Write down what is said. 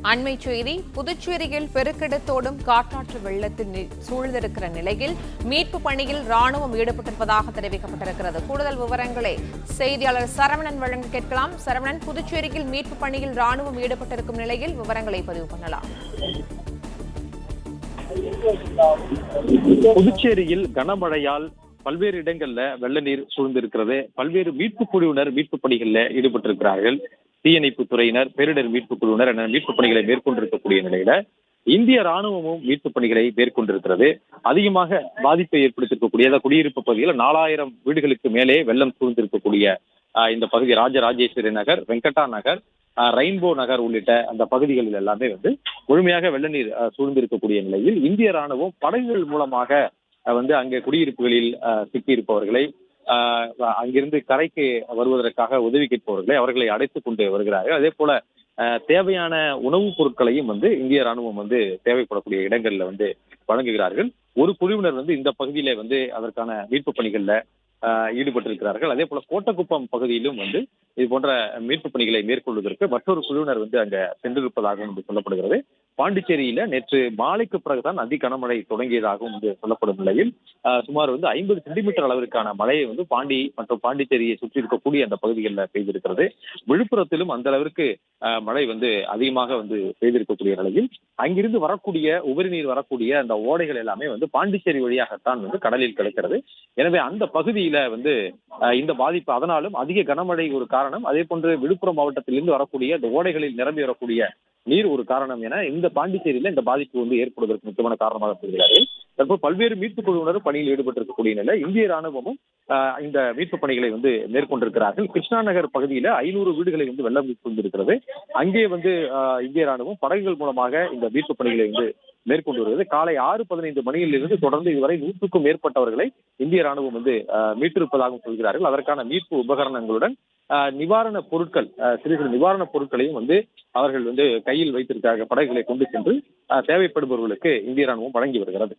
அண்மை செய்தி புதுச்சேரியில் பெருக்கெடுத்தோடும் காட்டாற்று வெள்ளத்தில் சூழ்ந்திருக்கிற நிலையில் மீட்பு பணியில் ராணுவம் ஈடுபட்டிருப்பதாக தெரிவிக்கப்பட்டிருக்கிறது. கூடுதல் விவரங்களை செய்தியாளர் சரவணன் வழங்க கேட்கலாம். சரவணன், புதுச்சேரியில் மீட்பு பணியில் ராணுவம் ஈடுபட்டிருக்கும் நிலையில் விவரங்களை பதிவு பண்ணலாம். புதுச்சேரியில் கனமழையால் பல்வேறு இடங்கள்ல வெள்ள நீர் சூழ்ந்திருக்கிறது. பல்வேறு மீட்பு குழுவினர் மீட்பு பணிகளில் ஈடுபட்டிருக்கிறார்கள். தீயணைப்பு துறையினர், பேரிடர் மீட்பு குழுவினர் என மீட்பு பணிகளை மேற்கொண்டிருக்கக்கூடிய நிலையில இந்திய ராணுவமும் மீட்பு பணிகளை மேற்கொண்டிருக்கிறது. அதிகமாக பாதிப்பை ஏற்படுத்தியிருக்கக்கூடிய குடியிருப்பு பகுதியில் 4000 வீடுகளுக்கு மேலே வெள்ளம் சூழ்ந்திருக்கக்கூடிய இந்த பகுதி ராஜராஜேஸ்வரி நகர், வெங்கடா நகர், ரெயின்போ நகர் உள்ளிட்ட அந்த பகுதிகளில் எல்லாமே முழுமையாக வெள்ள நீர் சூழ்ந்திருக்கக்கூடிய நிலையில் இந்திய ராணுவம் படகுகள் மூலமாக அங்கே குடியிருப்புகளில் சிக்கியிருப்பவர்களை அங்கிருந்து கரைக்கு வருவதற்காக உதவி கேட்பவர்களை அவர்களை அடைத்துக் கொண்டு வருகிறார்கள். அதே போல தேவையான உணவுப் பொருட்களையும் இந்திய ராணுவம் தேவைப்படக்கூடிய இடங்கள்ல வழங்குகிறார்கள். ஒரு குழுவினர் இந்த பகுதியில அதற்கான மீட்பு பணிகள்ல ஈடுபட்டிருக்கிறார்கள். அதே போல கோட்டக்குப்பம் பகுதியிலும் இது போன்ற மீட்பு பணிகளை மேற்கொள்வதற்கு மற்றொரு குழுவினர் அங்க சென்றிருப்பதாகவும் சொல்லப்படுகிறது. பாண்டிச்சேரியில நேற்று மாலைக்கு பிறகுதான் அதி கனமழை தொடங்கியதாகவும் சொல்லப்படும் நிலையில் சுமார் 50 சென்டிமீட்டர் அளவிற்கான மழையை பாண்டி மற்றும் பாண்டிச்சேரியை சுற்றி இருக்கக்கூடிய அந்த பகுதிகளில் பெய்திருக்கிறது. விழுப்புரத்திலும் அந்த அளவிற்கு மழை அதிகமாக பெய்திருக்கக்கூடிய நிலையில் அங்கிருந்து வரக்கூடிய உபரி நீர் வரக்கூடிய அந்த ஓடைகள் எல்லாமே பாண்டிச்சேரி வழியாகத்தான் கடலில் கிடக்கிறது. எனவே அந்த பகுதியில இந்த பாதிப்பு, அதனாலும் அதிக கனமழை ஒரு காரணம். அதே போன்று விழுப்புரம் மாவட்டத்திலிருந்து வரக்கூடிய இந்த ஓடைகளில் நிரம்பி வரக்கூடிய நீர் ஒரு காரணம் என இந்த பாண்டிச்சேரியில இந்த பாதிப்பு ஏற்படுவதற்கு முக்கியமான காரணமாக சொல்கிறார்கள். தற்போது பல்வேறு மீட்பு குழுவினரும் பணியில் ஈடுபட்டிருக்கக்கூடிய நிலை இந்திய ராணுவமும் இந்த மீட்பு பணிகளை மேற்கொண்டிருக்கிறார்கள். கிருஷ்ணா நகர் பகுதியில 500 வீடுகளை வெள்ளம் சூழ்ந்திருக்கிறது. அங்கே இந்திய ராணுவம் படகுகள் மூலமாக இந்த மீட்பு பணிகளை மேற்கொண்டு வருகிறது. காலை 6:15 மணியிலிருந்து தொடர்ந்து இதுவரை 100க்கும் மேற்பட்டவர்களை இந்திய ராணுவம் மீட்டிருப்பதாக சொல்கிறார்கள். அதற்கான மீட்பு உபகரணங்களுடன் நிவாரண பொருட்கள், சிறு சிறு நிவாரண பொருட்களையும் அவர்கள் கையில் வைத்திருக்காக படகுகளை கொண்டு சென்று தேவைப்படுபவர்களுக்கு இந்திய ராணுவம் வழங்கி வருகிறது.